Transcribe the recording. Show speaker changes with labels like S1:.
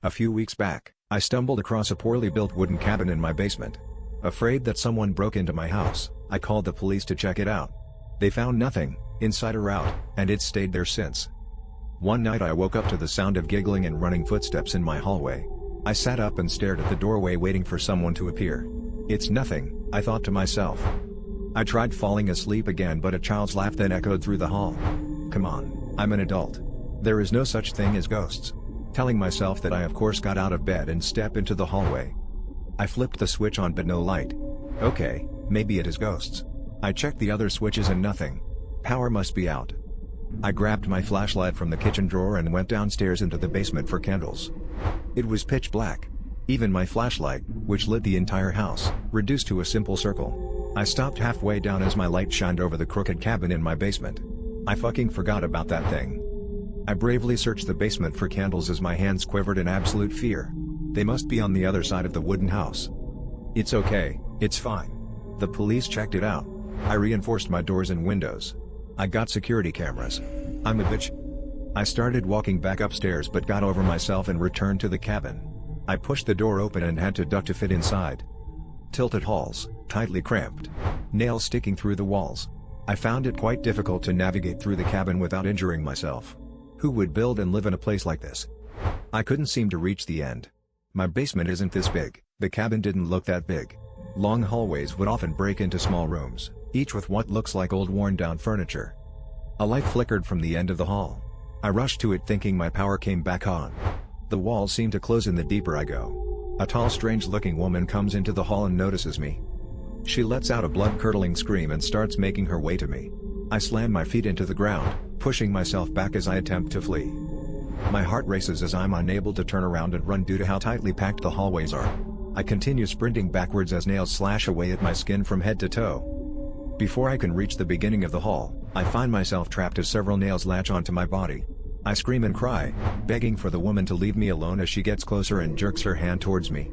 S1: A few weeks back, I stumbled across a poorly built wooden cabin in my basement. Afraid that someone broke into my house, I called the police to check it out. They found nothing, inside or out, and it's stayed there since. One night I woke up to the sound of giggling and running footsteps in my hallway. I sat up and stared at the doorway waiting for someone to appear. It's nothing, I thought to myself. I tried falling asleep again, but a child's laugh then echoed through the hall. Come on, I'm an adult. There is no such thing as ghosts. Telling myself that, I of course got out of bed and stepped into the hallway. I flipped the switch on but no light. Okay, maybe it is ghosts. I checked the other switches and nothing. Power must be out. I grabbed my flashlight from the kitchen drawer and went downstairs into the basement for candles. It was pitch black. Even my flashlight, which lit the entire house, reduced to a simple circle. I stopped halfway down as my light shined over the crooked cabin in my basement. I fucking forgot about that thing. I bravely searched the basement for candles as my hands quivered in absolute fear. They must be on the other side of the wooden house. It's okay, it's fine. The police checked it out. I reinforced my doors and windows. I got security cameras. I'm a bitch. I started walking back upstairs but got over myself and returned to the cabin. I pushed the door open and had to duck to fit inside. Tilted halls, tightly cramped. Nails sticking through the walls. I found it quite difficult to navigate through the cabin without injuring myself. Who would build and live in a place like this? I couldn't seem to reach the end. My basement isn't this big, the cabin didn't look that big. Long hallways would often break into small rooms, each with what looks like old worn-down furniture. A light flickered from the end of the hall. I rushed to it thinking my power came back on. The walls seem to close in the deeper I go. A tall, strange-looking woman comes into the hall and notices me. She lets out a blood-curdling scream and starts making her way to me. I slam my feet into the ground, pushing myself back as I attempt to flee. My heart races as I'm unable to turn around and run due to how tightly packed the hallways are. I continue sprinting backwards as nails slash away at my skin from head to toe. Before I can reach the beginning of the hall, I find myself trapped as several nails latch onto my body. I scream and cry, begging for the woman to leave me alone as she gets closer and jerks her hand towards me.